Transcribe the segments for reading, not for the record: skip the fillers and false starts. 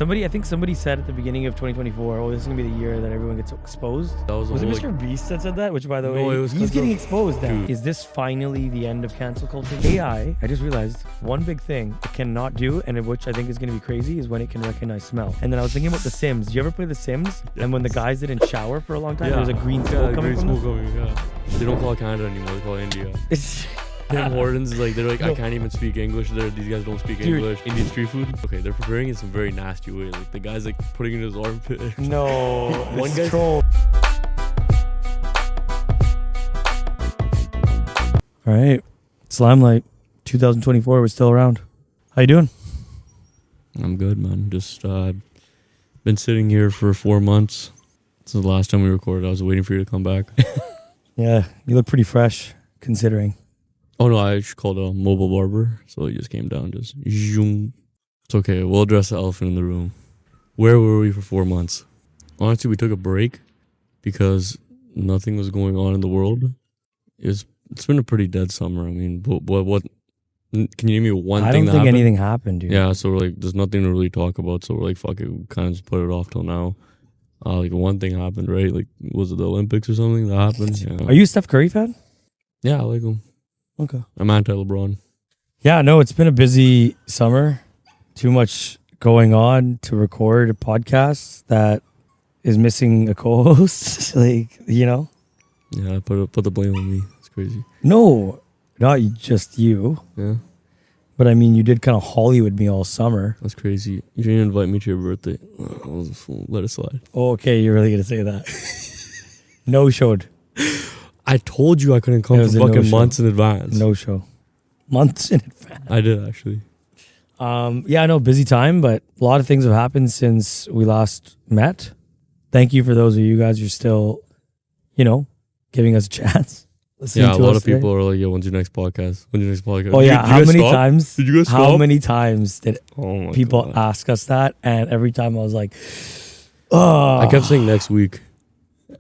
I think somebody said at the beginning of 2024, oh, this is going to be the year that everyone gets exposed. Was it Mr. Beast that said that? Which, by the way, he's getting exposed now. Is this finally the end of cancel culture? AI, I just realized one big thing it cannot do, and which I think is going to be crazy, is when it can recognize smell. And then I was thinking about The Sims. Do you ever play The Sims? Yes. And when the guys didn't shower for a long time, there's a green smoke coming from them? They don't call it Canada anymore, they call it India. Tim Hortons is they're like, I can't even speak English. These guys don't speak English. Indian street food. Okay, they're preparing it in some very nasty way. Like the guy's like putting it in his armpit. No, one guy's troll. All right, Slimelight 2024. We're still around. How you doing? I'm good, man. Just been sitting here for 4 months since the last time we recorded. I was waiting for you to come back. Yeah, you look pretty fresh considering. Oh no, I just called a mobile barber, so he just came down, just zoom. It's okay, we'll address the elephant in the room. Where were we for 4 months? Honestly, we took a break because nothing was going on in the world. It's been a pretty dead summer. I mean, what can you give me one thing that happened? I don't think anything happened, dude. Yeah, so we're like, there's nothing to really talk about, so we're like, fuck it, we kind of just put it off till now. Like one thing happened, right? Like, was it the Olympics or something that happened? Yeah. Are you a Steph Curry fan? Yeah, I like him. Okay. I'm anti-LeBron. Yeah, no, it's been a busy summer. Too much going on to record a podcast that is missing a co-host. Like, you know? Yeah, put the blame on me. It's crazy. No, not just you. Yeah. But I mean, you did kind of Hollywood me all summer. That's crazy. You didn't invite me to your birthday. I'll let it slide. Oh, okay, you're really going to say that. No showed. I told you I couldn't come for fucking months in advance. No show. Months in advance. I did, actually. Yeah, I know, busy time, but a lot of things have happened since we last met. Thank you for those of you guys who are still, giving us a chance. Yeah, a lot of people are like, yo, when's your next podcast? When's your next podcast? Oh, yeah, how many times? Did you guys stop? How many times did people ask us that? And every time I was like, oh. I kept saying next week.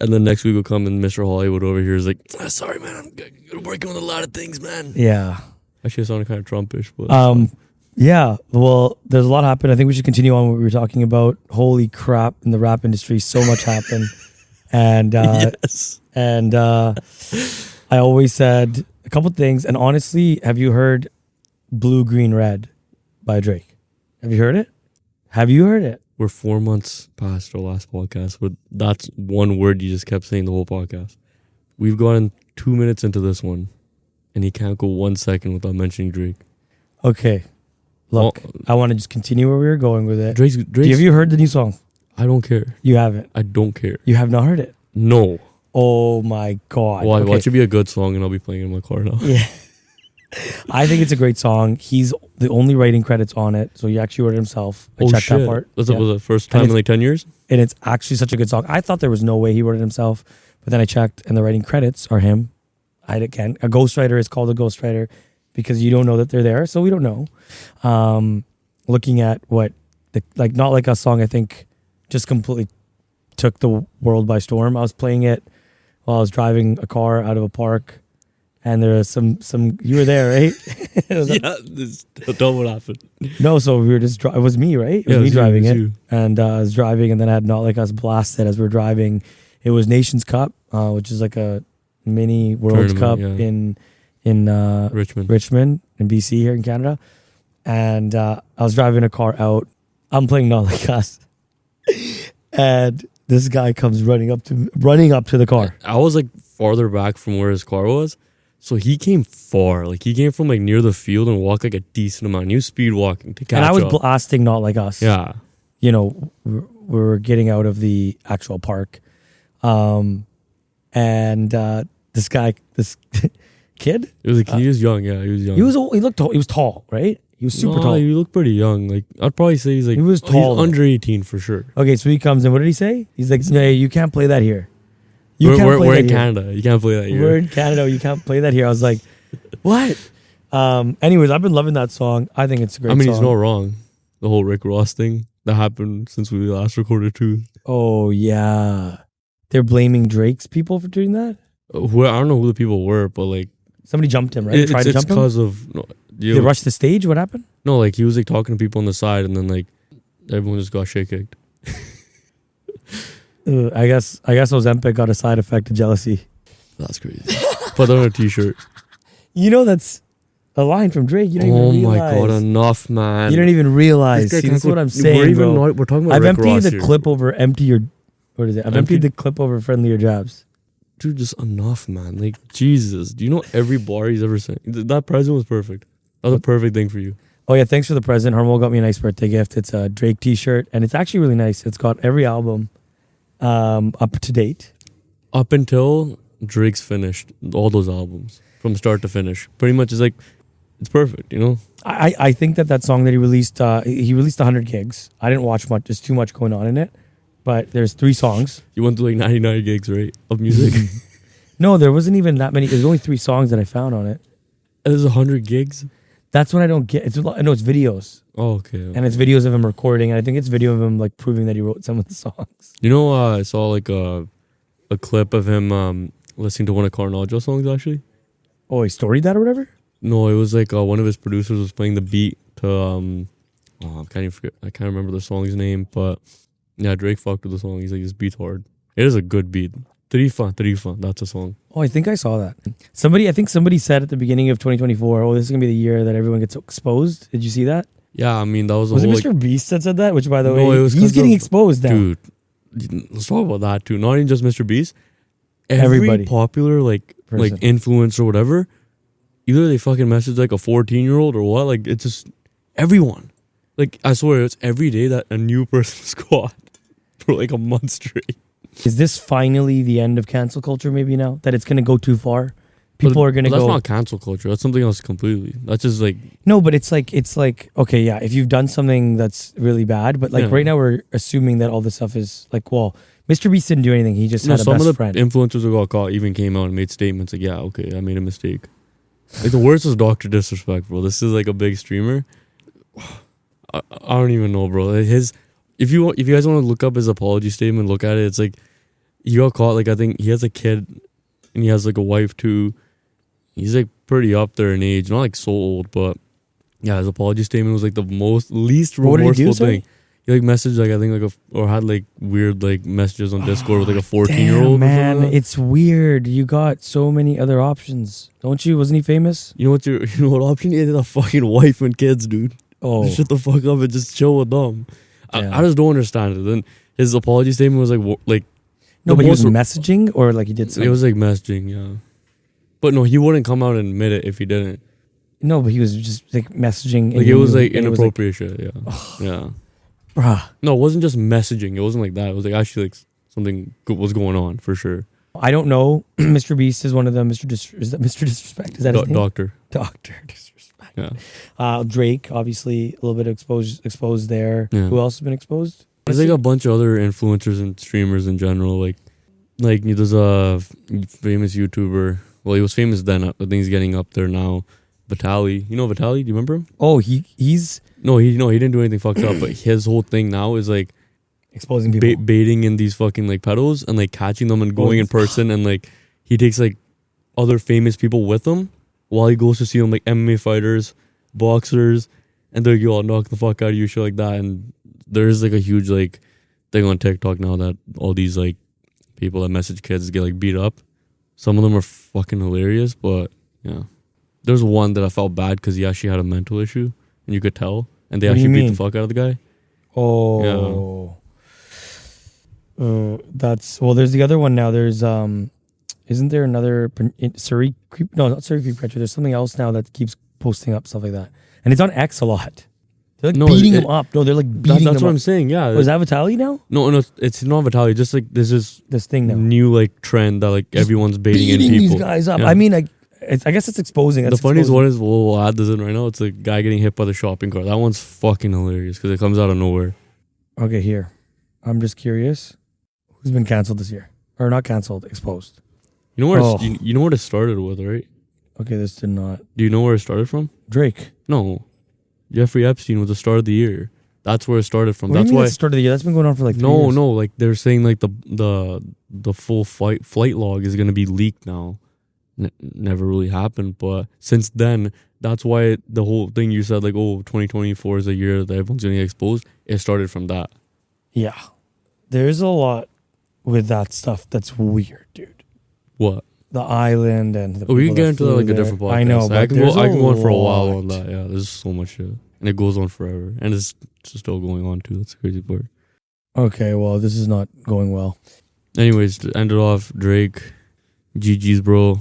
And then next week will come and Mr. Hollywood over here is like, sorry, man, I'm working on a lot of things, man. Yeah. Actually, it sounded kind of Trumpish. But yeah, well, there's a lot happened. I think we should continue on what we were talking about. Holy crap, in the rap industry, so much happened. And yes. And I always said a couple things. And honestly, have you heard Blue, Green, Red by Drake? Have you heard it? Have you heard it? We're 4 months past our last podcast, but that's one word you just kept saying the whole podcast. We've gotten 2 minutes into this one, and he can't go 1 second without mentioning Drake. Okay. Look, I want to just continue where we were going with it. Drake's, have you heard the new song? I don't care. You haven't? I don't care. You have not heard it? No. Oh my God. Why? Okay. Watch it be a good song, and I'll be playing it in my car now. Yeah. I think it's a great song. He's the only writing credits on it, so he actually wrote it himself. I checked that part. Was the first time in like 10 years? And it's actually such a good song. I thought there was no way he wrote it himself, but then I checked, and the writing credits are him. A ghostwriter is called a ghostwriter because you don't know that they're there, so we don't know. Looking at what, Not Like Us song, I think, just completely took the world by storm. I was playing it while I was driving a car out of a park. And there was some. You were there, right? Tell what happened. No, so we were just. It was me, right? It was me driving it, and I was driving, and then I had Not Like Us blasted as we were driving. It was Nations Cup, which is like a mini World Cup in Richmond in BC here in Canada, and I was driving a car out. I'm playing Not Like Us, and this guy comes running up to the car. I was like farther back from where his car was. So he came far. Like, he came from, like, near the field and walked, like, a decent amount. He was speed walking to catch up. And I was blasting Not Like Us. Yeah. We were getting out of the actual park. And this kid? He was young, yeah. He was young. He looked tall. He was tall, right? He was super tall. He looked pretty young. Like, I'd probably say he's, like... He was tall. He's under 18, for sure. Okay, so he comes in. What did he say? He's like, hey, you can't play that here. We're in Canada. You can't play that here. We're in Canada. You can't play that here. I was like, what? Anyways, I've been loving that song. I think it's a great song. He's not wrong. The whole Rick Ross thing that happened since we last recorded too. Oh, yeah. They're blaming Drake's people for doing that? I don't know who the people were, but like... Somebody jumped him, right? Tried to jump him? It's because of... Did they rush the stage? What happened? No, like he was like talking to people on the side and then like everyone just got shit kicked. I guess Ozempic got a side effect of jealousy. That's crazy. Put that on a t-shirt. You know that's a line from Drake. You don't Oh even my realize. god, enough, man. You don't even realize. This guy See, that's can't- what I'm saying, bro. We're talking about I've Rick emptied Ross the here. clip over empty or what is it? I've emptied the clip over friendlier jabs. Dude, just enough, man. Like, Jesus. Do you know every bar he's ever sent? That present was perfect. That was a perfect thing for you. Oh yeah, thanks for the present. Harmel got me a nice birthday gift. It's a Drake t-shirt, and it's actually really nice. It's got every album up to date. Up until Drake's finished all those albums from start to finish. Pretty much it's like, it's perfect, you know? I think that song that he released 100 gigs. I didn't watch much. There's too much going on in it. But there's 3 songs. You went through like 99 gigs, right? Of music. No, there wasn't even that many. There's only 3 songs that I found on it. And there's 100 gigs? That's what I don't get. It's videos. Oh, okay. And it's videos of him recording. And I think it's video of him like proving that he wrote some of the songs. You know, I saw like a clip of him listening to one of Carnaggio's songs actually. Oh, he storied that or whatever? No, it was like one of his producers was playing the beat to I can't remember the song's name, but yeah, Drake fucked with the song. He's like, this beat's hard. It is a good beat. Tarifa, that's a song. Oh, I think I saw that. I think somebody said at the beginning of 2024, oh, this is going to be the year that everyone gets exposed. Did you see that? Yeah, I mean, that was Was it whole, Mr. Beast that said that? Which, by the No, way, it was he's 'cause getting of- exposed now. Dude, let's talk about that too. Not even just Mr. Beast. Every Everybody. popular like Person. influencer or whatever, either they fucking message like a 14-year-old or what. Like, it's just everyone. Like, I swear, it's every day that a new person is caught for like a month straight. Is this finally the end of cancel culture maybe now? That it's going to go too far? People are going to That's go... not cancel culture. That's something else completely. That's just like... No, but it's like, okay, yeah, if you've done something that's really bad, but like Yeah. right now we're assuming that all this stuff is like, well, Mr. Beast didn't do anything. He just No, had a some best of the friend. influencers who got caught even came out and made statements like, yeah, okay, I made a mistake. Like, the worst was Dr. Disrespect, bro. This is like a big streamer. I don't even know, bro. If you guys want to look up his apology statement, look at it. It's like, he got caught, like, I think he has a kid and he has like a wife too. He's like pretty up there in age, not like so old, but yeah, his apology statement was like the least What did he do, remorseful sorry? thing. He like messaged like I think like or had like weird like messages on Discord with like a 14-year-old. Damn, or something man, like that. it's weird. You got so many other options, don't you? Wasn't he famous? You know what option? He had a fucking wife and kids, dude. Oh, Just shut the fuck up and just chill with them. Yeah. I just don't understand it. Then his apology statement was like no, the but he was most- messaging or like he did something. it was like messaging, yeah. But no, he wouldn't come out and admit it if he didn't. No, but he was just like messaging. Like and it was he like knew- and it was like, inappropriate shit, yeah. Yeah. bruh. No, it wasn't just messaging. It wasn't like that. It was like actually like something was going on for sure. I don't know. Mr. Beast is one of them. Is that Mr. Disrespect? Is that his name? Doctor. Dr. Disrespect. Yeah. Drake, obviously, a little bit exposed there. Yeah. Who else has been exposed? There's like a bunch of other influencers and streamers in general. Like there's a famous YouTuber. Well, he was famous then. I think he's getting up there now. Vitali. You know Vitali? Do you remember him? Oh, he's No, he didn't do anything fucked up. But his whole thing now is like exposing people. baiting in these fucking like pedos and like catching them and going in person, and like he takes like other famous people with him while he goes to see them, like MMA fighters, boxers, and they're like, yo, I'll knock the fuck out of you, shit like that. And there's like a huge like thing on TikTok now that all these like people that message kids get like beat up. Some of them are fucking hilarious, but yeah. There's one that I felt bad because he actually had a mental issue, and you could tell. And they What do you actually beat mean? the fuck out of the guy. Oh. That's well. There's the other one now. There's isn't there another Surrey creep? No, not Surrey creep catcher. There's something else now that keeps posting up stuff like that, and it's on X a lot. They're like No, beating it- him up. No, they're like beating That's him what up. I'm saying. Yeah. Was that Vitali now? No, it's not Vitaly. Just like this is This thing now. new like trend that like everyone's baiting in Beating people. these guys up. Yeah. I mean, I guess it's exposing. The That's funniest exposing. one is we'll add this in right now. It's a guy getting hit by the shopping cart. That one's fucking hilarious because it comes out of nowhere. Okay, here. I'm just curious. Who's been canceled this year? Or not canceled, exposed. You know where Oh. you know what it started with, right? Okay, this did not. Do you know where it started from? Drake. No, Jeffrey Epstein was the start of the year. That's where it started from. What do you That's mean why. at the start of the year? That's been going on for like 3 No, years. no, like they're saying like the full flight log is gonna be leaked now. Never really happened, but since then That's why the whole thing you said, like, oh, 2024 is a year that everyone's going to get exposed. It started from that. Yeah. There's a lot with that stuff that's weird, dude. What? The island and the We people can get that into flew like a there. different podcast. I know, but I can go on for a while lot. on that. Yeah, there's so much shit. And it goes on forever. And it's still going on, too. That's the crazy part. Okay, well, this is not going well. Anyways, to end it off, Drake, GG's, bro.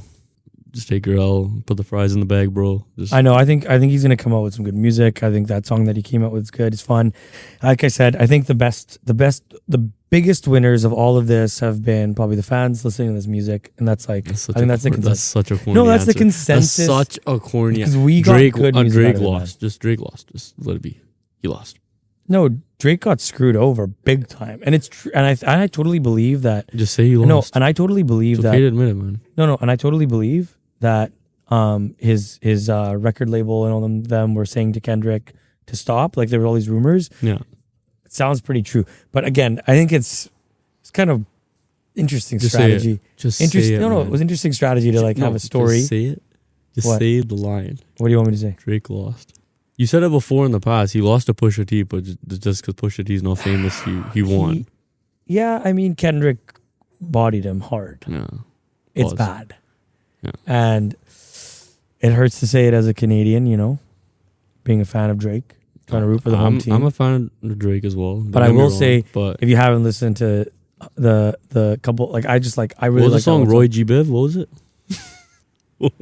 Just take your L, put the fries in the bag, bro. I know. I think he's gonna come out with some good music. I think that song that he came out with is good. It's fun. Like I said, I think the biggest winners of all of this have been probably the fans listening to this music, and that's like that's I think that's the consensus. That's such a corny. No, that's answer. the consensus. That's such a corny. Because we got Drake, good music Drake out of it, lost. man. Just Drake lost. Just let it be. He lost. No, Drake got screwed over big time, and it's true. And I totally believe that. Just say he lost. No, and I totally believe it's that. okay to admit it, man. No, and I totally believe that his record label and all them were saying to Kendrick to stop. Like there were all these rumors. Yeah, it sounds pretty true. But again, I think it's kind of interesting just strategy. Say it. Just interesting. say it, No, man. it was interesting strategy to have a story. Just say it. Just What? say the line. What do you want me to say? Drake lost. You said it before in the past. He lost to Pusha T, but just because Pusha T is not famous, he won. Yeah, I mean Kendrick bodied him hard. Yeah, It's Was. bad. Yeah. And it hurts to say it as a Canadian, being a fan of Drake, trying to root for the home team. I'm a fan of Drake as well. But I will say, but if you haven't listened to the couple, I really what was the like song that one Roy G. Biv? What was it? What?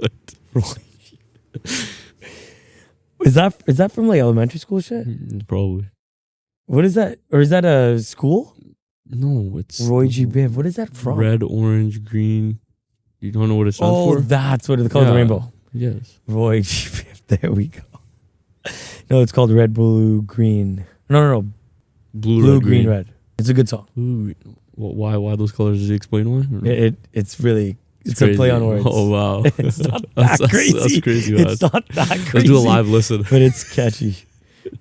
Is that from like elementary school shit? Probably. What is that? Or is that a school? No, it's Roy G. Biv. What is that from? Red, orange, green. You don't know what it stands for? That's what it's called. The Yeah. rainbow. Yes. Roy G. Biv. There we go. No, it's called Red, Blue, Green. No. Blue, red, green, red. It's a good song. Ooh, why those colors? Does he explain why? It's really it's crazy. a play on words. Oh wow, It's not that crazy. That's crazy. Man. It's not that crazy. Let's do a live listen. But it's catchy.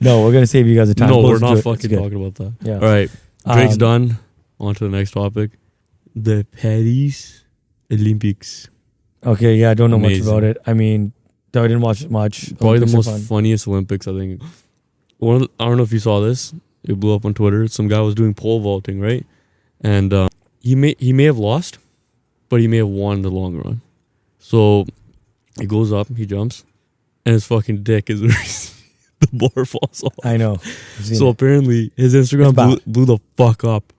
No, we're gonna save you guys a time. No, We'll we're just do not it. It's fucking good. talking about that. Yeah. All right, Drake's Um, done. On to the next topic. The Paris Olympics. Okay, yeah, I don't know Amazing. much about it. I mean, I didn't watch it much. Probably the Olympics are most fun. funniest Olympics, I think. I don't know if you saw this. It blew up on Twitter. Some guy was doing pole vaulting, right? And he may have lost, but he may have won in the long run. So he goes up, he jumps, and his fucking dick is the bar falls off. I know. I've seen So it. apparently his It's Instagram bad. blew the fuck up.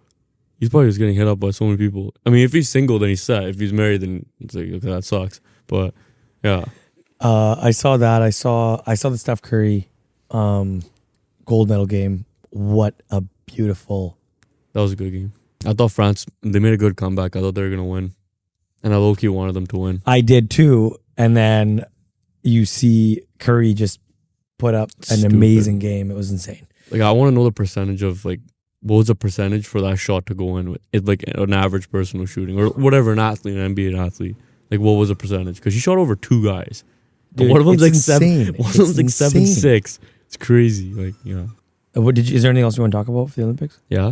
He's probably just getting hit up by so many people. I mean, if he's single, then he's set. If he's married, then it's like, okay, that sucks. But yeah, I saw that. I saw the Steph Curry gold medal game. What a beautiful. that was a good game. I thought France, they made a good comeback. I thought they were going to win. And I low-key wanted them to win. I did too. And then you see Curry just put up an Stupid. amazing game. It was insane. Like, I want to know the percentage of, like, what was the percentage for that shot to go in with? It, like, an average person was shooting. Or whatever, an athlete, an NBA athlete. Like, what was the percentage? Because she shot over 2 guys. Dude, One of them's it's like insane. 7. One of them's like It's 7'6". It's crazy. Like, yeah. Is there anything else you want to talk about for the Olympics? Yeah.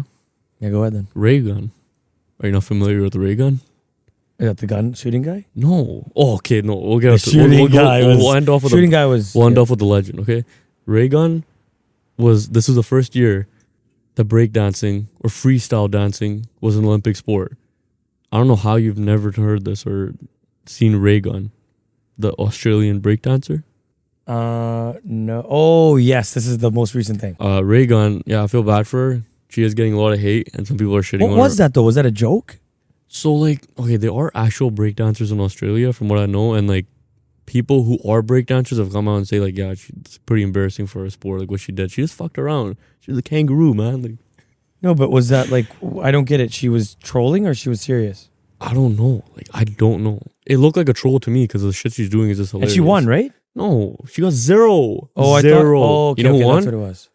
Yeah, go ahead then. Ray gun. Are you not familiar with the ray gun? Is that the gun shooting guy? No. Oh, okay. No, we'll get The into shooting we'll guy was. we'll end off with Shooting guy was. we'll end yeah. off with the legend. Okay. Ray gun was the first year that breakdancing or freestyle dancing was an Olympic sport. I don't know how you've never heard this or seen Ray gun, the Australian breakdancer. No. Oh yes, this is the most recent thing. Ray gun. Yeah, I feel bad for her. She is getting a lot of hate, and some people are shitting What on was her. that though? Was that a joke? So, like, okay, there are actual breakdancers in Australia, from what I know, and, like, people who are breakdancers have come out and say, like, yeah, it's pretty embarrassing for her sport, like, what she did. She just fucked around. She was a kangaroo, man. Like, No, but was that like? I don't get it. She was trolling or she was serious? I don't know. Like, I don't know. It looked like a troll to me because the shit she's doing is just And hilarious. she won, right? No, she got 0. Oh, I Zero. thought. Oh, okay, you know who okay, won? that's what it was.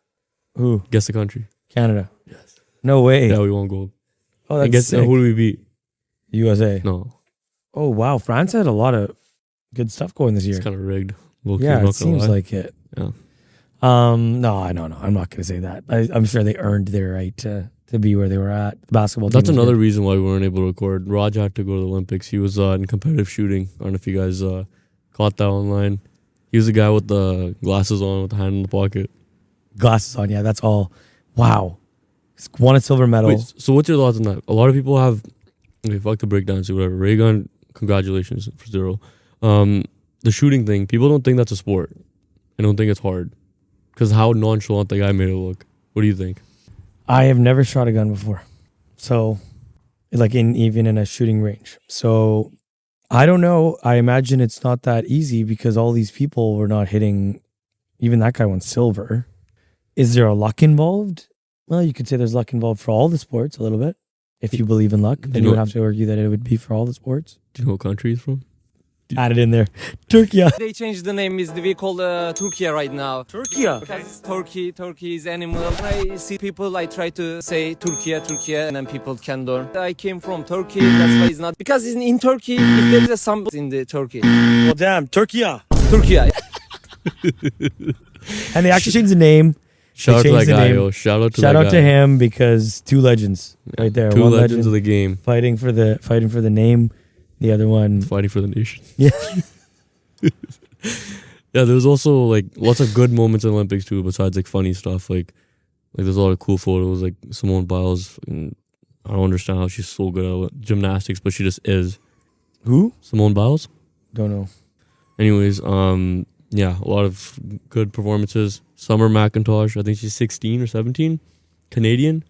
Who? Guess the country. Canada. Yes. No way. Yeah, we won gold. Oh, And that's guess sick. who do we beat? USA. No, Oh wow, France had a lot of good stuff going this year. it's kind of rigged. Low-key, Yeah, I'm not it gonna seems lie. like it. Yeah. No, I don't know. I'm not going to say that. I'm sure they earned their right to be where they were at. The basketball. That's team was another good. reason why we weren't able to record. Raj had to go to the Olympics. He was in competitive shooting. I don't know if you guys caught that online. He was the guy with the glasses on with the hand in the pocket. Glasses on, yeah, that's all. Wow. He's won a silver medal. Wait, so what's your thoughts on that? A lot of people have, okay, fuck the breakdance or whatever. Ray gun, congratulations for 0. The shooting thing, people don't think that's a sport. I don't think it's hard. Because how nonchalant the guy made it look. What do you think? I have never shot a gun before. So, like even in a shooting range. So, I don't know. I imagine it's not that easy because all these people were not hitting, even that guy won silver. Is there a luck involved? Well, you could say there's luck involved for all the sports a little bit. If you believe in luck, then you would have to argue that it would be for all the sports. Do you know what country he's from? Add it in there. Turkey. They changed the name. We call Turkey right now. Turkey. Because it's Turkey. Turkey is animal. I see people. I try to say Turkey, and then people can learn. I came from Turkey. That's why it's not. Because in Turkey, if there is a some in the Turkey. Well, damn, Turkey. Turkey. And they actually changed the name. Shout out to that guy, yo. Shout out to him because 2 legends right there. Two One legends legend of the game. fighting for the name. The other one Fighting for the nation. Yeah. Yeah, there's also like lots of good moments in Olympics too, besides like funny stuff. Like there's a lot of cool photos. Like Simone Biles, I don't understand how she's so good at gymnastics, but she just is. Who? Simone Biles? Don't know. Anyways, yeah, a lot of good performances. Summer McIntosh, I think she's 16 or 17, Canadian.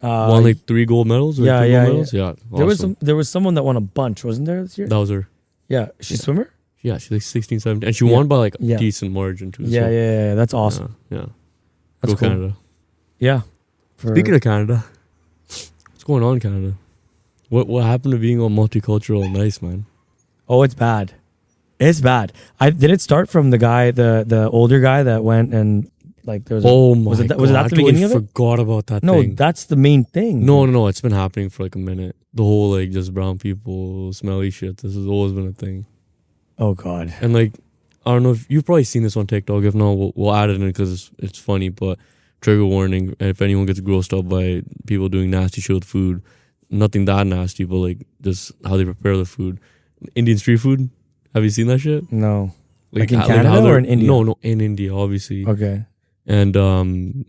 Won like 3 gold medals. Or 2 gold medals. Yeah, awesome. There was someone that won a bunch, wasn't there this year? That was her. Yeah, she's a swimmer. Yeah, she's like 16, 17, and she won by like a decent margin too. Yeah, that's awesome. Yeah, That's go cool. Canada. Yeah. Speaking of Canada, what's going on in Canada? What happened to being all multicultural and nice, man? Oh, it's bad. It's bad. Did it start from the guy, the older guy that went and like there was? Was it that the beginning of it? Forgot about that. No, thing. that's the main thing. No. It's been happening for like a minute. The whole like just brown people smelly shit. This has always been a thing. Oh God. And like I don't know if you've probably seen this on TikTok. If not, we'll add it in because it's funny. But trigger warning: if anyone gets grossed up by people doing nasty shit with food, nothing that nasty, but like just how they prepare the food. Indian street food. Have you seen that shit? No. Like in Canada or in India? No, in India, obviously. Okay. And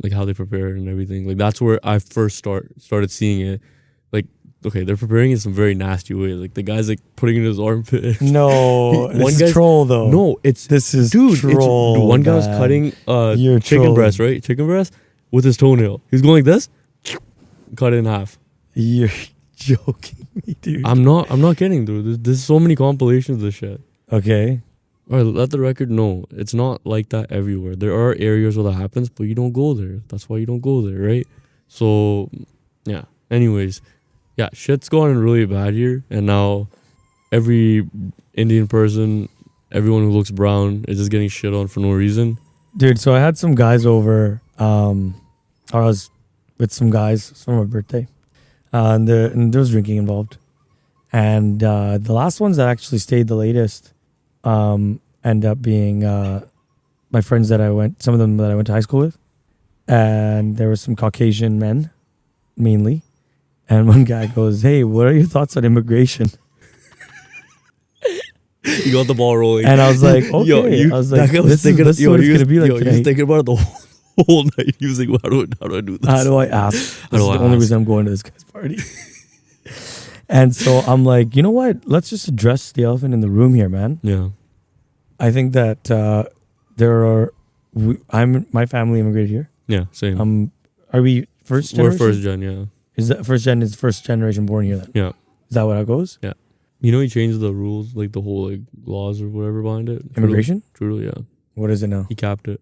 like how they prepare it and everything. Like that's where I first started seeing it. Like, okay, they're preparing it in some very nasty ways. Like the guy's like putting it in his armpit. No, this is troll though. No, this is troll. One guy was cutting chicken breast, right? Chicken breast with his toenail. He's going like this, cut it in half. You're joking me, dude. I'm not kidding, dude. There's so many compilations of this shit. Okay. All right, let the record know. It's not like that everywhere. There are areas where that happens, but you don't go there. That's why you don't go there, right? So, yeah. Anyways, yeah, shit's going really bad here. And now every Indian person, everyone who looks brown is just getting shit on for no reason. Dude, so I had some guys over. I was with some guys for my birthday. And there was drinking involved. And the last ones that actually stayed the latest end up being my friends some of them that I went to high school with. And there were some Caucasian men, mainly. And one guy goes, "Hey, what are your thoughts on immigration?" You got the ball rolling. And I was like, okay. I was like, this is what it's going to be like today. He was thinking about it the whole night. He was like, how do I do this? How do I ask? This is the only reason I'm going to this guy's party. And so I'm like, you know what? Let's just address the elephant in the room here, man. Yeah. I think that my family immigrated here. Yeah, same. Are we first generation? We're first gen, yeah. Is that first generation born here then? Yeah. Is that what it goes? Yeah. You know he changed the rules, like the whole like laws or whatever behind it? Immigration? Truly, yeah. What is it now? He capped it.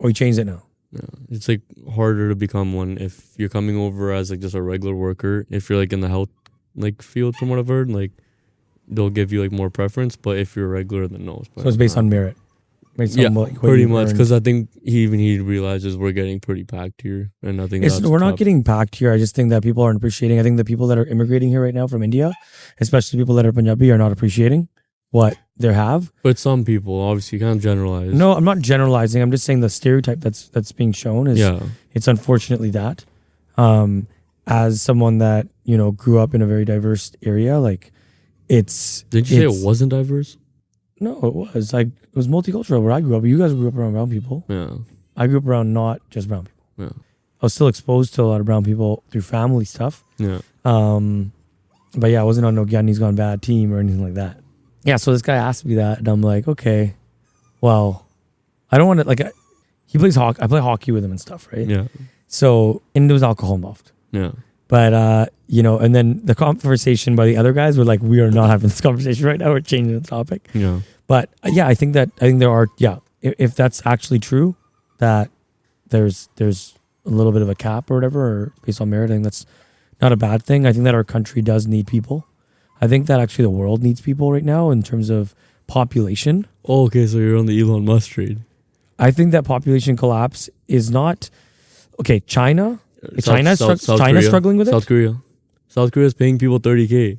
Oh, he changed it now. Yeah. It's like harder to become one if you're coming over as like just a regular worker. If you're like in the health like field from what I've heard, like they'll give you like more preference, but if you're regular then no. So it's based on merit. Yeah, pretty much, because I think he realizes we're getting pretty packed here, and I think we're not getting packed here. I just think that people aren't appreciating. I think the people that are immigrating here right now from India, especially people that are Punjabi, are not appreciating what they have. But some people, obviously, you can't generalize. No, I'm not generalizing. I'm just saying the stereotype that's being shown is it's unfortunately that. As someone that grew up in a very diverse area, like it's. Did you say it wasn't diverse? No, it was like it was multicultural where I grew up. You guys grew up around brown people. Yeah. I grew up around not just brown people. Yeah. I was still exposed to a lot of brown people through family stuff. Yeah. But yeah, I wasn't on no Gandhi's Gone Bad team or anything like that. Yeah, so this guy asked me that, and I'm like, okay, well, I don't want to, like, he plays hockey. I play hockey with him and stuff, right? Yeah. So, and there was alcohol involved. Yeah. But, you know, and then the conversation by the other guys were like, we are not having this conversation right now. We're changing the topic. Yeah. But yeah, I think there are, yeah, if that's actually true, that there's a little bit of a cap or whatever, or based on merit, I think that's not a bad thing. I think that our country does need people. I think that actually the world needs people right now in terms of population. Oh, okay, so you're on the Elon Musk trade. I think that population collapse is not, okay, China's South struggling with South it. Korea. South Korea is paying people 30K.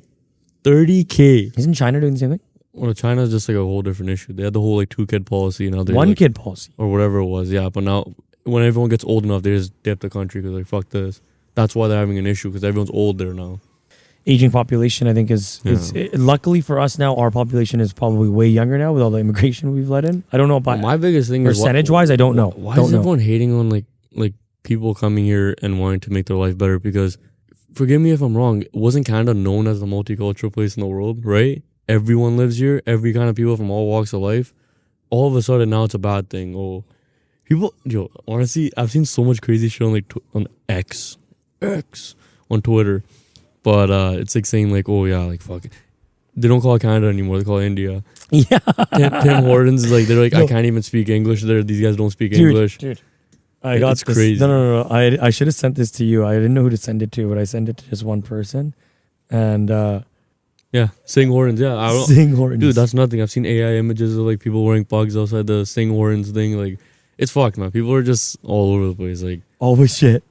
30K. Isn't China doing the same thing? Well, China's just like a whole different issue. They had the whole like 2-kid policy. Now they're One like, kid policy. or whatever it was. Yeah, but now when everyone gets old enough, they just dip the country because like fuck this. That's why they're having an issue because everyone's old there now. Aging population, I think, is luckily for us now, our population is probably way younger now with all the immigration we've let in. I don't know about my biggest thing is percentage wise. I don't know. Why is everyone hating on like people coming here and wanting to make their life better? Because forgive me if I'm wrong, wasn't Canada known as the multicultural place in the world, right? Everyone lives here, every kind of people from all walks of life. All of a sudden now it's a bad thing. Oh, people, honestly, I've seen so much crazy shit on like on X on Twitter, but it's like saying like, oh yeah, like fuck it. They don't call it Canada anymore. They call it India. Yeah. Tim Hortons is like, they're like, no. I can't even speak English there. These guys don't speak English. Dude. I got it's this. Crazy. No. I should have sent this to you. I didn't know who to send it to, but I sent it to just one person. And yeah, Sing Hortons. Yeah, Sing Hortons. Dude, that's nothing. I've seen AI images of like people wearing pugs outside the Sing Hortons thing. Like, it's fucked, man. People are just all over the place. Like, always shit.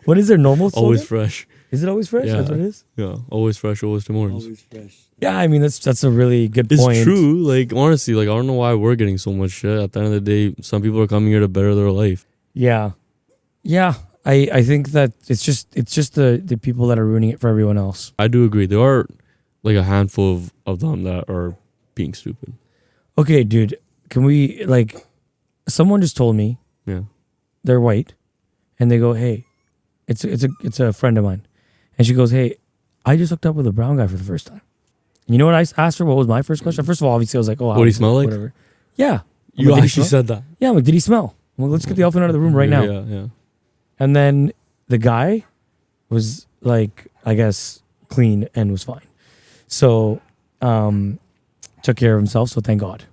What is their normal slogan? Always fresh. Is it always fresh? Yeah. That's what it is? Yeah, always fresh, always Tim Hortons. Always fresh. Yeah, I mean, that's a really good it's point. It's true. Like, honestly, like, I don't know why we're getting so much shit. At the end of the day, some people are coming here to better their life. Yeah. I think that it's just the people that are ruining it for everyone else. I do agree. There are like a handful of them that are being stupid. Okay, dude, can we, like, someone just told me, yeah, they're white, and they go, hey, it's a friend of mine, and she goes, hey, I just hooked up with a brown guy for the first time. You know what I asked her? What was my first question? First of all, obviously I was like, oh, what do he smell like? Whatever. Yeah. You actually said that. Yeah, I'm like, did he smell? I'm like, let's get the elephant out of the room right now. Yeah. And then the guy was like, I guess, clean and was fine. So, took care of himself. So thank God.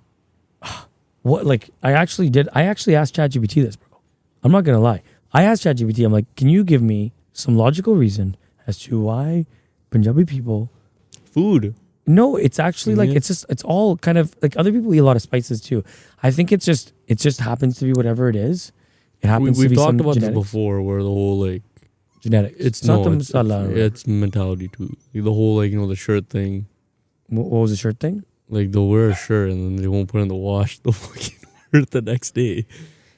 What, like, I actually asked ChatGPT this, bro. I'm not going to lie. I asked ChatGPT, I'm like, can you give me some logical reason as to why Punjabi people... Food. No, it's actually like, it's all kind of, like, other people eat a lot of spices too. I think it just happens to be whatever it is. It happens to be some We've talked about genetics. this before where the whole, like... Genetics. It's not the it's masala. It's mentality too. Like, the whole, like, the shirt thing. What was the shirt thing? Like, they'll wear a shirt and then they won't put it in the wash. They'll fucking wear it the next day.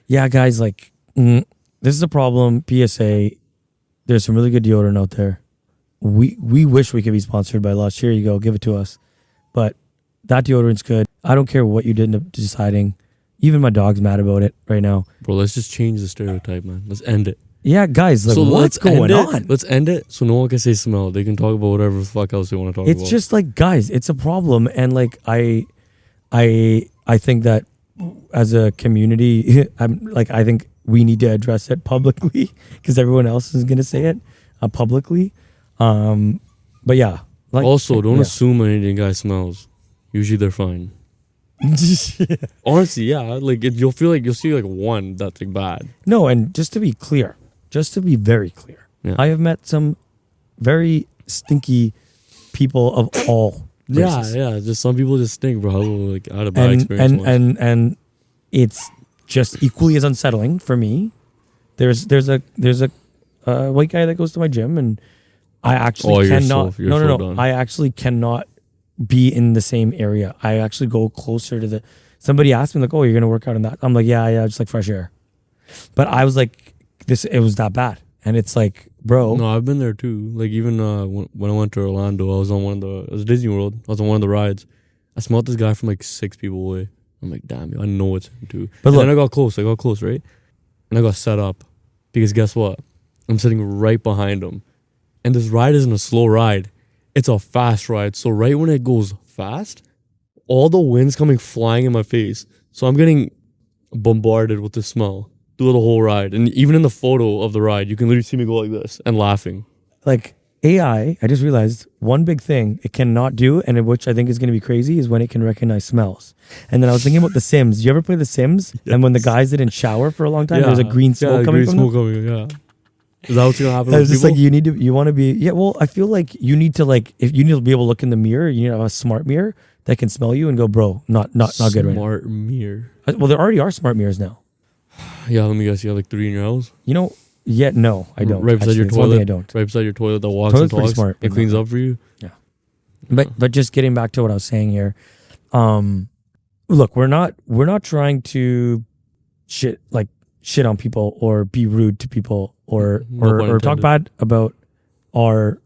Yeah, guys, like, this is a problem. PSA, there's some really good deodorant out there. We wish we could be sponsored by Lush. Here you go, give it to us. But that deodorant's good. I don't care what you did end up deciding. Even my dog's mad about it right now. Bro, let's just change the stereotype, man. Let's end it. Yeah, guys, like, what's going on? Let's end it so no one can say smell. They can talk about whatever the fuck else they want to talk about. It's just like, guys, it's a problem. And like, I think that as a community, I think we need to address it publicly because everyone else is going to say it publicly. But yeah. Like, also, don't assume an Indian guy smells. Usually they're fine. Honestly, yeah. Like, you'll see like one that's like bad. No, and just to be very clear, yeah. I have met some very stinky people of all races. Yeah. Just some people just stink, bro. Like, I had a bad experience. And it's just equally as unsettling for me. There's a white guy that goes to my gym, and I actually cannot. No. I actually cannot be in the same area. I actually go closer to somebody asked me like, oh, you're gonna work out in that? I'm like, yeah, just like fresh air. But I was like, it was that bad. And it's like, bro. No, I've been there too. Like, even when I went to Orlando, I was on it was Disney World. I was on one of the rides. I smelled this guy from like 6 people away. I'm like, damn, I know it's him too. But And look, then I got close, right? And I got set up. Because guess what? I'm sitting right behind him. And this ride isn't a slow ride. It's a fast ride. So right when it goes fast, all the wind's coming flying in my face. So I'm getting bombarded with the smell through the whole ride. And even in the photo of the ride, you can literally see me go like this and laughing. like AI, I just realized one big thing it cannot do, and which I think is going to be crazy, is when it can recognize smells. And then I was thinking about The Sims. You ever play The Sims? Yes. And when the guys didn't shower for a long time, there's a green smoke coming from them? Yeah. Is that what's gonna happen? I was just like, you want to be, yeah. Well, I feel like you need to if you need to be able to look in the mirror, you need to have a smart mirror that can smell you and go, bro, not good right now. Smart mirror. Well, there already are smart mirrors now. Yeah, let me guess. You have like 3 in your house. No, I don't. Right beside your toilet. One thing I toilet. don't. Right beside your toilet that walks Toilet's and talks. pretty smart, It cleans up for you. Yeah. But just getting back to what I was saying here, look, we're not trying to shit on people or be rude to people or talk bad about our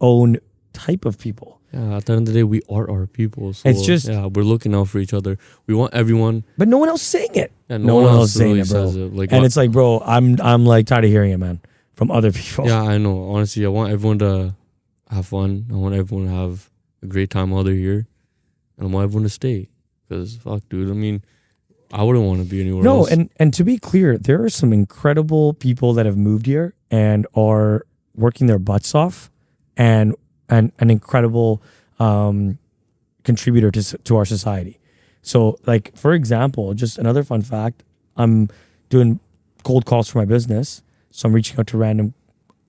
own type of people. Yeah, at the end of the day, we are our people. So It's just we're looking out for each other. We want everyone. But no one else is saying it. Yeah, no one else is saying really it, bro. says it. Like, and it's like, bro, I'm like tired of hearing it, man, from other people. Yeah, I know. Honestly, I want everyone to have fun. I want everyone to have a great time while they're here, and I want everyone to stay. Because fuck, dude. I mean, I wouldn't want to be anywhere else. No, and to be clear, there are some incredible people that have moved here and are working their butts off, and an incredible contributor to our society. So, like, for example, just another fun fact, I'm doing cold calls for my business. So I'm reaching out to random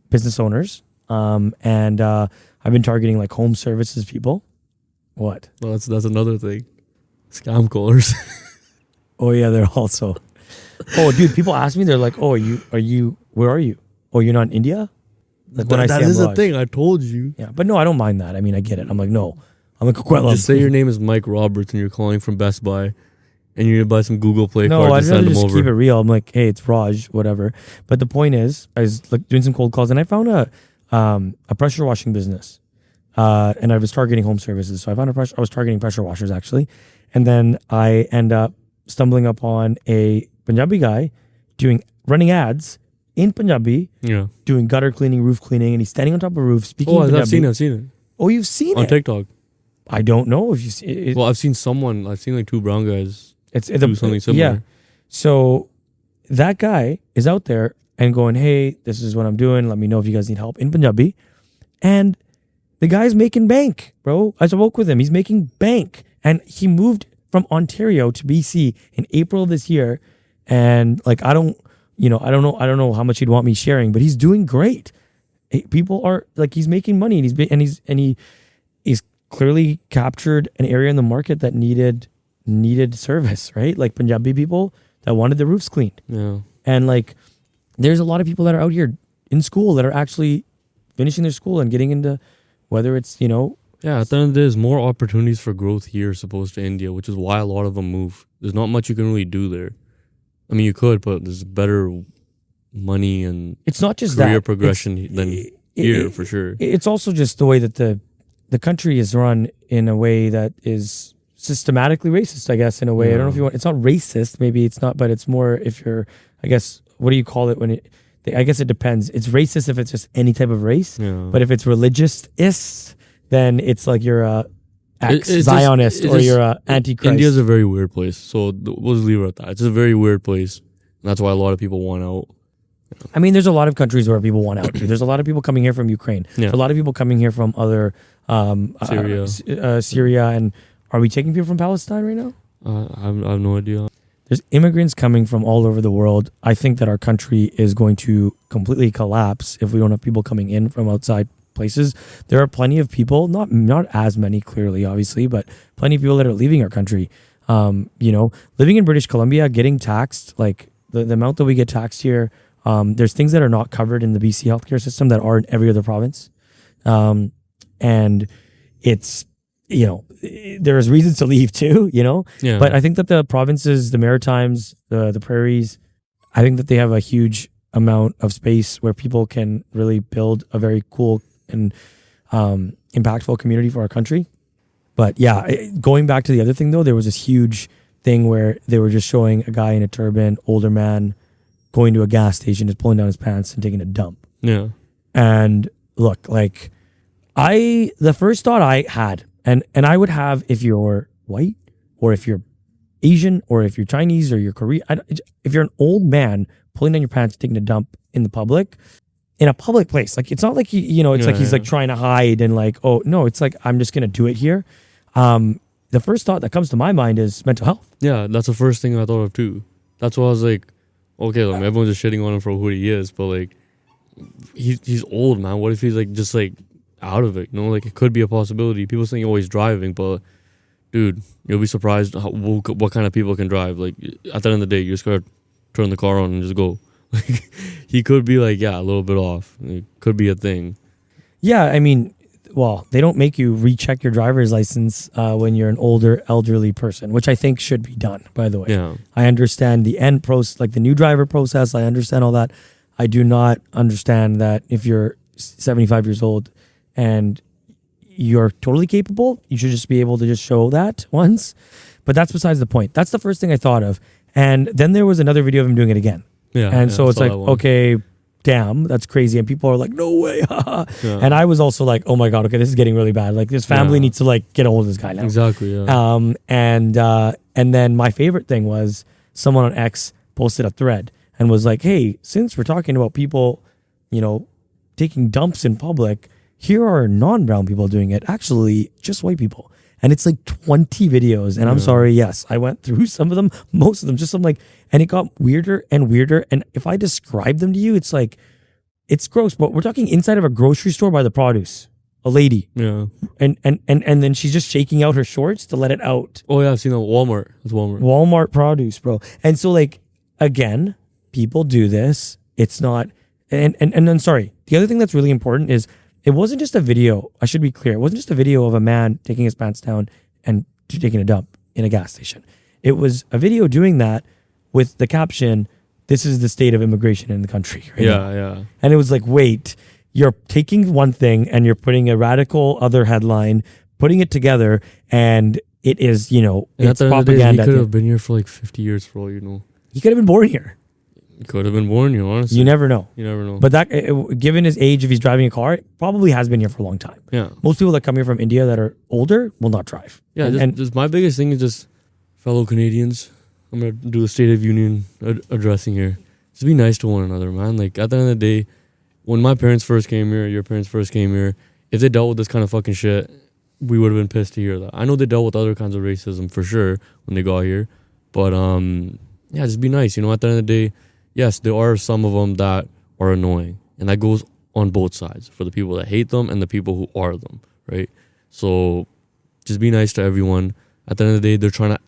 business owners. And I've been targeting like home services people. What? Well, that's another thing. Scam callers. Oh yeah, they're also. Oh dude, people ask me, they're like, "Oh, where are you? Oh, you're not in India?" Like when that is the thing. I told you. Yeah, but no, I don't mind that. I mean, I get it. I'm like, no, I'm like, just say your name is Mike Roberts and you're calling from Best Buy, and you need to buy some Google Play no, cards I'd and send rather them just over. keep it real. I'm like, hey, it's Raj, whatever. But the point is, I was like doing some cold calls, and I found a pressure washing business, and I was targeting home services. So I was targeting pressure washers actually, and then I end up stumbling upon a Punjabi guy running ads in Punjabi, doing gutter cleaning, roof cleaning, and he's standing on top of a roof speaking Punjabi. I've seen it. Oh, you've seen on it? TikTok. I don't know if you see it. Well, I've seen like 2 brown guys do something similar. Yeah. So that guy is out there and going, hey, this is what I'm doing. Let me know if you guys need help in Punjabi. And the guy's making bank, bro. I spoke with him. He's making bank. And he moved from Ontario to BC in April of this year. And like, I don't know how much he'd want me sharing, but he's doing great. People are like, he's making money, and he's clearly captured an area in the market that needed service, right? Like Punjabi people that wanted their roofs cleaned. Yeah. And like, there's a lot of people that are out here in school that are actually finishing their school and getting into, whether it's, Yeah, at the end of the day, there's more opportunities for growth here as opposed to India, which is why a lot of them move. There's not much you can really do there. I mean, you could, but there's better money and it's not just career that. progression than here, for sure. It's also just the way that the country is run in a way that is systematically racist, I guess, in a way. I don't know if you want, it's not racist, maybe it's not, but it's more if you're, I guess, what do you call it when I guess it depends. It's racist if it's just any type of race, but if it's religious, then it's like you're a Zionist or you're a Antichrist. India's a very weird place, so we'll just leave it at that. It's a very weird place, and that's why a lot of people want out. I mean, there's a lot of countries where people want out. There's a lot of people coming here from Ukraine. Yeah. There's a lot of people coming here from other Syria, and are we taking people from Palestine right now? I have no idea. There's immigrants coming from all over the world. I think that our country is going to completely collapse if we don't have people coming in from outside places. There are plenty of people, not as many clearly, obviously, but plenty of people that are leaving our country. Living in British Columbia, getting taxed, like the amount that we get taxed here, there's things that are not covered in the BC healthcare system that are in every other province. And it's, there's reasons to leave too, Yeah. But I think that the provinces, the Maritimes, the prairies, I think that they have a huge amount of space where people can really build a very cool and impactful community for our country. But yeah, going back to the other thing though, there was this huge thing where they were just showing a guy in a turban, older man, going to a gas station, just pulling down his pants and taking a dump. Yeah. And look, like the first thought I had, and I would have if you're white or if you're Asian or if you're Chinese or you're Korean, if you're an old man pulling down your pants, taking a dump in the public, in a public place, like it's not like it's like he's like trying to hide and like, oh no, it's like I'm just gonna do it here. The first thought that comes to my mind is mental health. Yeah, that's the first thing I thought of too. That's why I was like, okay, like, everyone's just shitting on him for who he is, but like he's old, man. What if he's like just like out of it? Like it could be a possibility. People saying he's driving, but dude, you'll be surprised what kind of people can drive. Like at the end of the day, you just gotta turn the car on and just go. Like he could be like, a little bit off. It could be a thing. Yeah, I mean, well, they don't make you recheck your driver's license when you're an older, elderly person, which I think should be done, by the way. Yeah. I understand the end process, like the new driver process. I understand all that. I do not understand that if you're 75 years old and you're totally capable, you should just be able to just show that once. But that's besides the point. That's the first thing I thought of. And then there was another video of him doing it again. Yeah. And so it's like, that one. okay, damn, that's crazy. And people are like, no way. Yeah. And I was also like, oh my God, okay, this is getting really bad. Like this family needs to like get a hold of this guy now. Exactly, yeah. And then my favorite thing was someone on X posted a thread and was like, hey, since we're talking about people, taking dumps in public, here are non-brown people doing it. Actually, just white people. And it's like 20 videos. And I'm sorry, yes, I went through some of them, most of them, just I'm like, and it got weirder and weirder. And if I describe them to you, it's like, it's gross. But we're talking inside of a grocery store by the produce. A lady. Yeah. And then she's just shaking out her shorts to let it out. Oh, yeah, I've seen that. Walmart. It's Walmart. Walmart produce, bro. And so like, again, people do this. It's not, and then sorry, the other thing that's really important is it wasn't just a video. I should be clear. It wasn't just a video of a man taking his pants down and taking a dump in a gas station. It was a video doing that with the caption, "This is the state of immigration in the country." Right now. Yeah. And it was like, wait, you're taking one thing and you're putting a radical other headline, putting it together, and it is, it's propaganda. He could have been here for like 50 years for all you know. He could have been born here. He could have been born here, honestly. You never know. You never know. But that, given his age, if he's driving a car, it probably has been here for a long time. Yeah. Most people that come here from India that are older will not drive. Yeah, and just my biggest thing is just fellow Canadians. I'm going to do a State of Union addressing here. Just be nice to one another, man. Like, at the end of the day, when my parents first came here, your parents first came here, if they dealt with this kind of fucking shit, we would have been pissed to hear that. I know they dealt with other kinds of racism for sure when they got here. But, yeah, just be nice. At the end of the day, yes, there are some of them that are annoying. And that goes on both sides, for the people that hate them and the people who are them, right? So just be nice to everyone. At the end of the day, they're trying to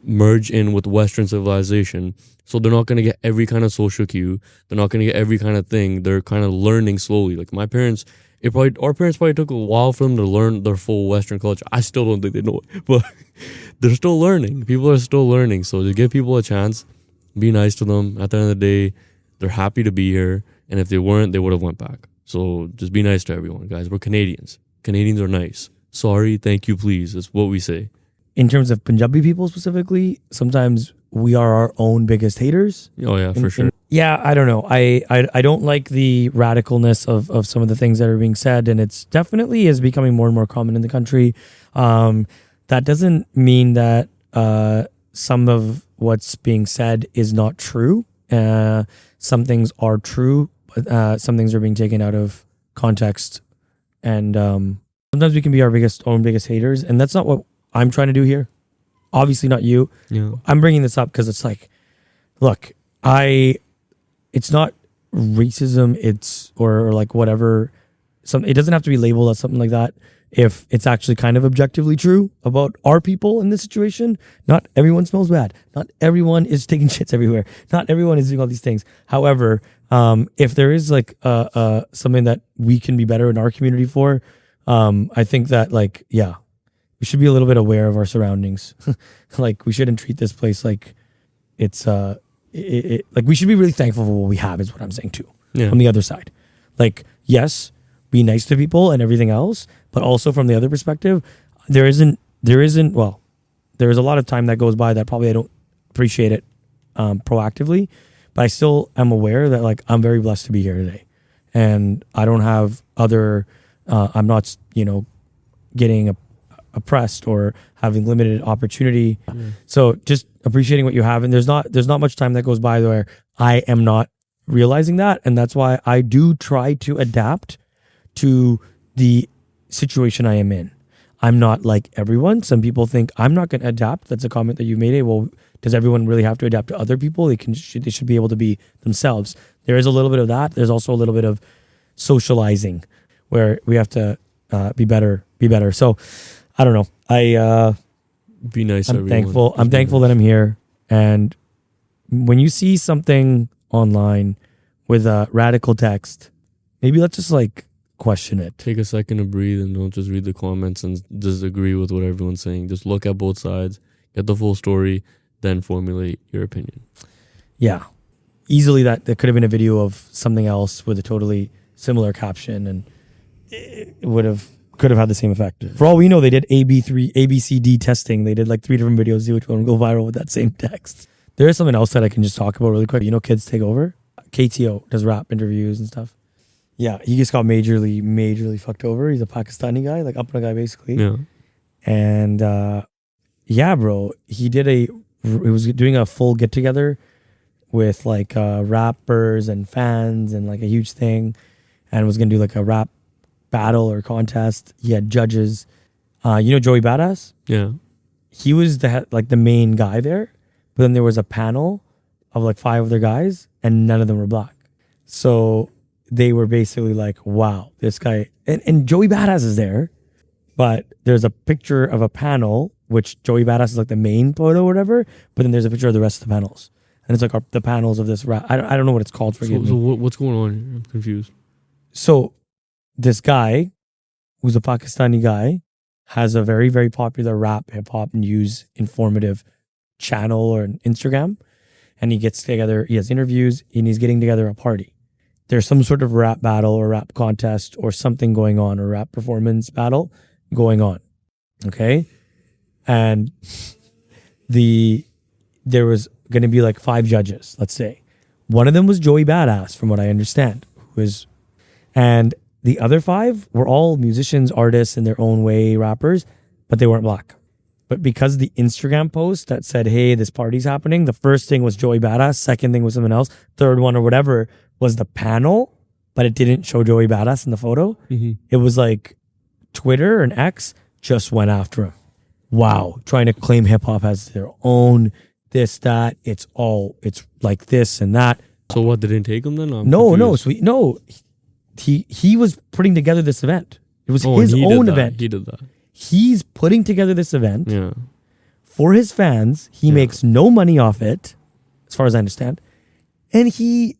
merge in with Western civilization. So they're not going to get every kind of social cue. They're not going to get every kind of thing. They're kind of learning slowly. Like my parents, our parents probably took a while for them to learn their full Western culture. I still don't think they know it, but they're still learning. People are still learning. So to give people a chance, be nice to them. At the end of the day, they're happy to be here. And if they weren't, they would have went back. So just be nice to everyone, guys. We're Canadians. Canadians are nice. Sorry, thank you, please. That's what we say. in terms of Punjabi people specifically, sometimes we are our own biggest haters. Oh yeah, for sure. Yeah, I don't know. I don't like the radicalness of some of the things that are being said, and it's definitely is becoming more and more common in the country. That doesn't mean that some of what's being said is not true. Some things are true, but some things are being taken out of context, and sometimes we can be our own biggest haters, and that's not what I'm trying to do here. Obviously not you. Yeah. I'm bringing this up because it's like, look, it's not racism. It's or like whatever. It doesn't have to be labeled as something like that if it's actually kind of objectively true about our people in this situation. Not everyone smells bad. Not everyone is taking shits everywhere. Not everyone is doing all these things. However, if there is like something that we can be better in our community for, I think that we should be a little bit aware of our surroundings. Like we shouldn't treat this place like it's like we should be really thankful for what we have is what I'm saying too. Yeah. On the other side, like, yes, be nice to people and everything else, but also from the other perspective, there isn't. Well, there is a lot of time that goes by that probably I don't appreciate it proactively, but I still am aware that like I'm very blessed to be here today, and I don't have other. I'm not getting oppressed or having limited opportunity. So just appreciating what you have, and there's not much time that goes by where I am not realizing that, and that's why I do try to adapt to the situation I am in. I'm not like everyone. Some people think I'm not going to adapt. That's a comment that you made. Well, does everyone really have to adapt to other people? They should be able to be themselves. There is a little bit of that. There's also a little bit of socializing where we have to be better. So I don't know. Be nice. I'm thankful. I'm thankful that I'm here. And when you see something online with a radical text, maybe let's just like question it. Take a second to breathe and don't just read the comments and disagree with what everyone's saying. Just look at both sides, get the full story, then formulate your opinion. Yeah. Easily that could have been a video of something else with a totally similar caption, and it could have had the same effect. For all we know, they did ABCD testing. They did like 3 different videos, see which one will go viral with that same text. There is something else that I can just talk about really quick. Kids Take Over. KTO does rap interviews and stuff. Yeah, he just got majorly fucked over. He's a Pakistani guy, like Apna guy basically. Yeah. And yeah, bro, he was doing a full get together with like rappers and fans and like a huge thing, and was gonna do like a rap battle or contest. He had judges. Joey Badass? Yeah. He was the main guy there, but then there was a panel of like 5 other guys, and none of them were black. So they were basically like, wow, this guy, and Joey Badass is there, but there's a picture of a panel, which Joey Badass is like the main photo or whatever, but then there's a picture of the rest of the panels. And it's like the panels of this rap. I don't know what it's called, forgive me. So what's going on here? I'm confused. So this guy, who's a Pakistani guy, has a very, very popular rap, hip hop news informative channel or an Instagram. And he gets together, he has interviews, and he's getting together a party. There's some sort of rap battle or rap contest or something going on, or rap performance battle going on. Okay? And there was going to be like 5 judges, let's say. One of them was Joey Badass, from what I understand, and the other 5 were all musicians, artists in their own way, rappers, but they weren't black. But because the Instagram post that said, hey, this party's happening, the first thing was Joey Badass, second thing was someone else, third one or whatever was the panel, but it didn't show Joey Badass in the photo. Mm-hmm. It was like Twitter and X just went after him. Wow. Trying to claim hip hop as their own, this, that. It's like this and that. So what, they didn't take him then? No. He was putting together this event. It was his own event. He did that. He's putting together this event for his fans. He makes no money off it, as far as I understand. And he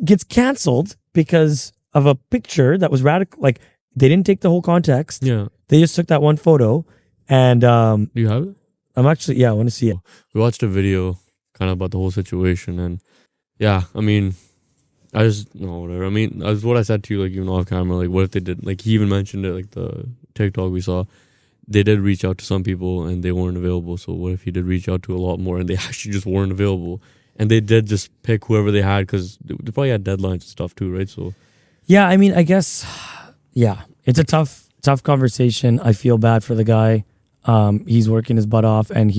gets canceled because of a picture that was radical. Like, they didn't take the whole context. Yeah. They just took that one photo. And do you have it? I'm actually, I want to see it. We watched a video kind of about the whole situation. And yeah, I mean, I just, no, whatever. I mean, that's what I said to you, like, even off camera. Like, what if they did, like, he even mentioned it, like, the TikTok we saw. They did reach out to some people and they weren't available. So what if he did reach out to a lot more and they actually just weren't available? And they did just pick whoever they had because they probably had deadlines and stuff too, right? So, yeah, I mean, I guess, it's a tough conversation. I feel bad for the guy. He's working his butt off, and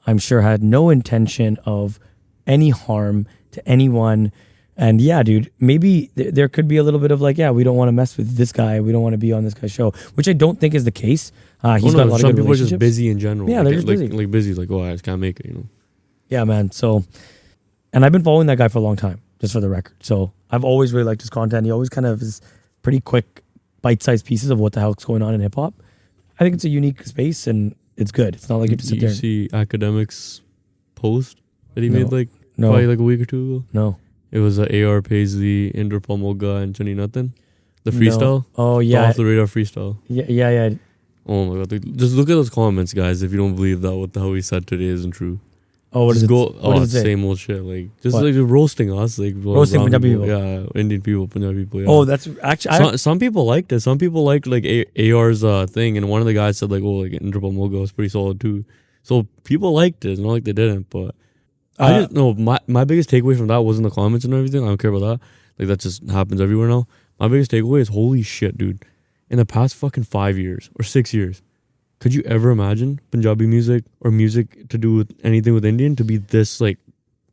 I'm sure, had no intention of any harm to anyone. And yeah, dude, maybe there could be a little bit of like, we don't want to mess with this guy. We don't want to be on this guy's show, which I don't think is the case. He's got a lot of good relationships. Some people are just busy in general. Yeah, they're just busy. Like busy, like, I just can't make it, Yeah, man. So, and I've been following that guy for a long time, just for the record. So I've always really liked his content. He always kind of is pretty quick, bite-sized pieces of what the hell's going on in hip-hop. I think it's a unique space, and it's good. It's not like you just sit there. You see Academics post that he made probably like a week or two ago? No. It was A.R. Paisley, Inderpal Moga, and Johnny Nathan. The freestyle? No. Oh, yeah. Off the radar freestyle. Yeah. Oh my god. Just look at those comments, guys, if you don't believe that what the hell we said today isn't true. Oh, what just does it? What does it say? same old shit. Like just What? like roasting us, like Roasting brown Punjabi people. Yeah, Indian people, Punjabi people. Yeah. Oh, that's actually. Some people liked it. Some people liked like AR's thing, and one of the guys said like, "Oh, like Indrapal Moga was pretty solid too." So people liked it. It's not like they didn't, but I just no. My biggest takeaway from that wasn't the comments and everything. I don't care about that. Like that just happens everywhere now. My biggest takeaway is holy shit, dude. In the past fucking 5 years or 6 years, could you ever imagine Punjabi music or music to do with anything with Indian to be this like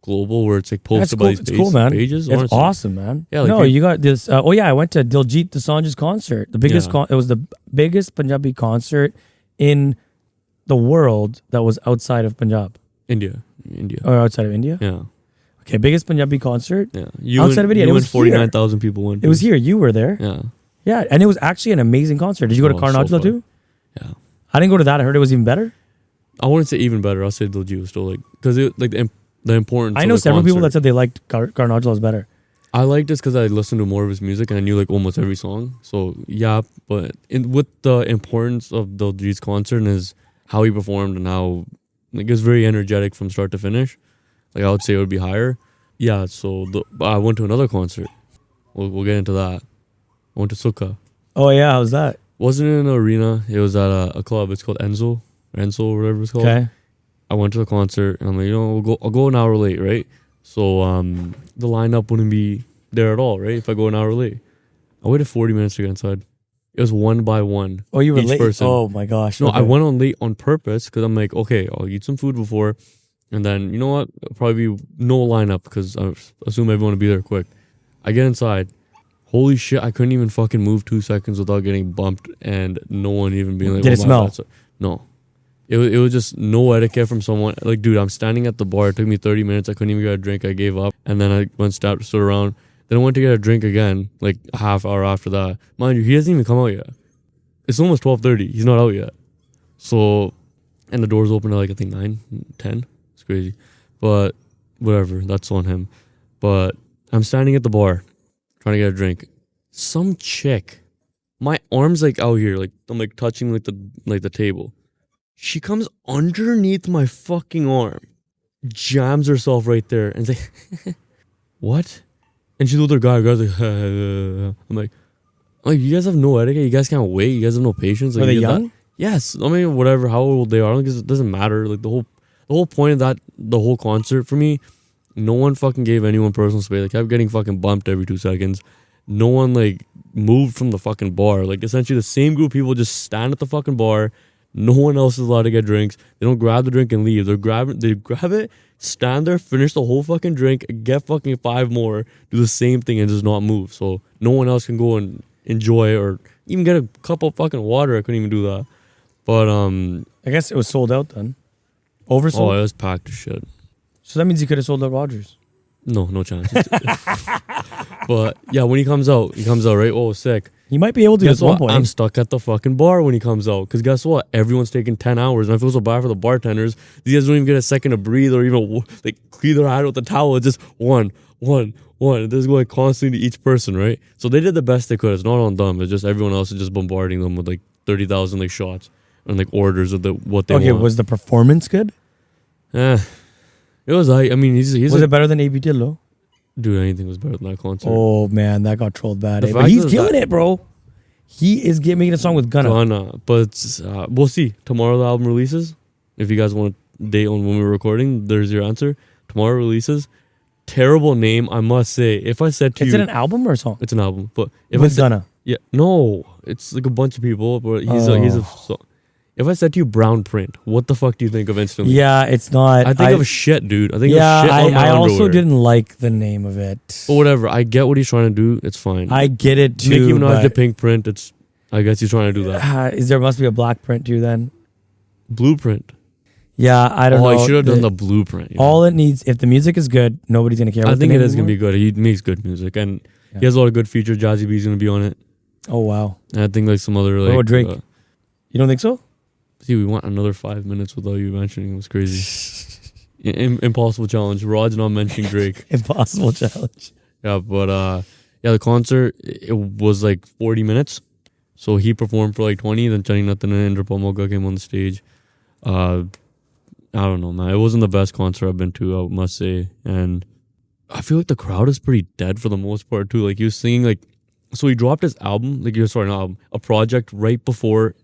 global where it's like posted by these It's cool, man. pages? It's Honestly. awesome, man. Yeah, like no, you got this. I went to Diljit Dosanjh's concert. The biggest. Yeah. It was the biggest Punjabi concert in the world that was outside of Punjab India. or outside of India. Yeah. Okay, biggest Punjabi concert. Yeah. Outside of India, you it and was 49,000 people went. It was here. You were there. Yeah. Yeah, and it was actually an amazing concert. Did you go to Oh, so Karnataka fun. too? Yeah. I didn't go to that. I heard it was even better. I wouldn't say even better. I'll say Diljit was still like because it like the importance. I of know the several people that concert. said they liked Karnataka better. I liked this because I listened to more of his music and I knew like almost every song. So yeah, but with the importance of Diljit's concert and his how he performed and how like it was very energetic from start to finish. Like I would say it would be higher. Yeah. So I went to another concert. We'll get into that. I went to Sukha. Oh yeah, how's that? Wasn't in an arena. It was at a club. It's called Enzo or whatever it's called. Okay. I went to the concert and I'm like, I'll go an hour late, right? So the lineup wouldn't be there at all, right? If I go an hour late. I waited 40 minutes to get inside. It was one by one. Oh, you were each late. person. Oh my gosh. No, okay. I went on late on purpose because I'm like, okay, I'll eat some food before. And then, you know what? It'll probably be no lineup because I assume everyone will be there quick. I get inside. Holy shit, I couldn't even fucking move 2 seconds without getting bumped and no one even being like, Did it my smell? bad, sir. No. It was just no etiquette from someone. Like, dude, I'm standing at the bar. It took me 30 minutes. I couldn't even get a drink. I gave up. And then I stood around. Then I went to get a drink again, like a half hour after that. Mind you, he hasn't even come out yet. It's almost 12:30. He's not out yet. So, and the doors open at like, I think 9, 10. It's crazy. But whatever. That's on him. But I'm standing at the bar trying to get a drink. Some chick, my arm's like out here, like I'm like touching like the table. She comes underneath my fucking arm, jams herself right there, and is like, "What?" And she's with her guy. Her guy's like, I'm like, you guys have no etiquette. You guys can't wait. You guys have no patience. Like, Were they you get that- young? Yes. I mean, whatever. How old they are, it doesn't matter. Like the whole point of the whole concert for me. No one fucking gave anyone personal space. Like, kept getting fucking bumped every 2 seconds. No one, like, moved from the fucking bar. Like, essentially, the same group of people just stand at the fucking bar. No one else is allowed to get drinks. They don't grab the drink and leave. They grab it, stand there, finish the whole fucking drink, get fucking 5 more, do the same thing, and just not move. So, no one else can go and enjoy or even get a cup of fucking water. I couldn't even do that. But, I guess it was sold out then. oh, Oversold. it was packed as shit. So that means you could have sold out Rogers. No chance. But yeah, when he comes out, right? Oh, sick. He might be able to Guess at one what? point. I'm stuck at the fucking bar when he comes out. Because guess what? Everyone's taking 10 hours. And I feel so bad for the bartenders. These guys don't even get a second to breathe or even like clean their hand with the towel. It's just one. This is going constantly to each person, right? So they did the best they could. It's not on them. It's just everyone else is just bombarding them with like 30,000 like shots and like orders of what they Okay, want. was the performance good? It was I mean he's Was it better than AB Dillo? dude, anything was better than that concert. Oh man, that got trolled bad. The But fact he's is killing that- it, bro. He is making a song with Gunna. Ghana, but we'll see. Tomorrow the album releases. If you guys want a date on when we're recording, there's your answer. Tomorrow releases. Terrible name, I must say. If I said to Is you, it an album or a song? it's an album, but if With I said, Gunna. yeah, no, it's like a bunch of people, but he's a. So, if I said to you brown print, what the fuck do you think of instantly? Yeah, it's not. I think of shit, dude. I think yeah, of shit on my I also underwear. didn't like the name of it. But whatever, I get what he's trying to do. It's fine. I get it too. Nicki Minaj but, the pink print. It's. I guess he's trying to do that. there must be a black print too then. Blueprint. Yeah, I don't know. I should have done the blueprint. you know? All it needs, if the music is good, nobody's gonna care. I what think the it name is gonna be anymore. good. He makes good music, and Yeah. he has a lot of good features. Jazzy B's gonna be on it, Oh wow, and I think like some other like. about Drake? You don't think so? See, we want another 5 minutes without you mentioning him. It was crazy. Impossible challenge. Rod's not mentioning Drake. Impossible challenge. Yeah, but yeah, the concert it was like 40 minutes, so he performed for like 20. Then Chani Nathan and Indrapal Moga came on the stage. I don't know, man. It wasn't the best concert I've been to, I must say. And I feel like the crowd is pretty dead for the most part too. Like he was singing like, so he dropped his album, like sorry, not album, a project right before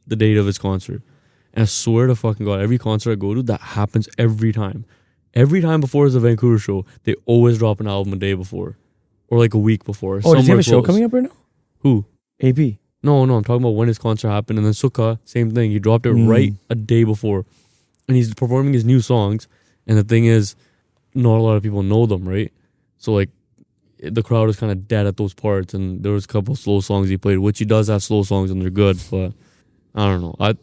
the date of his concert. And I swear to fucking God, every concert I go to, that happens every time. Every time before his Vancouver show, they always drop an album a day before. Or like a week before. Oh, does he have a show close. coming up right now? Who? AP. No, I'm talking about when his concert happened. And then Sukha, same thing. He dropped it right a day before. And he's performing his new songs. And the thing is, not a lot of people know them, right? So like, the crowd is kind of dead at those parts. And there was a couple of slow songs he played, which he does have slow songs and they're good. But I don't know.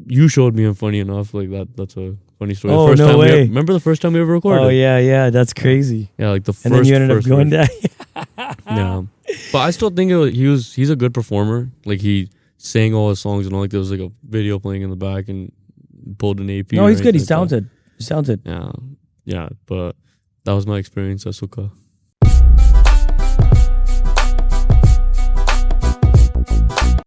You showed me him funny enough. Like that's a funny story. Oh, the first no time way. Remember the first time we ever recorded? Oh, yeah. That's crazy. Yeah, like the first. And then you ended up going down. Yeah. But I still think he's a good performer. Like he sang all his songs and all. Like there was like a video playing in the back and pulled an AP. No, he's right? good. He's Like talented. He's talented. Yeah. But that was my experience at Sukha.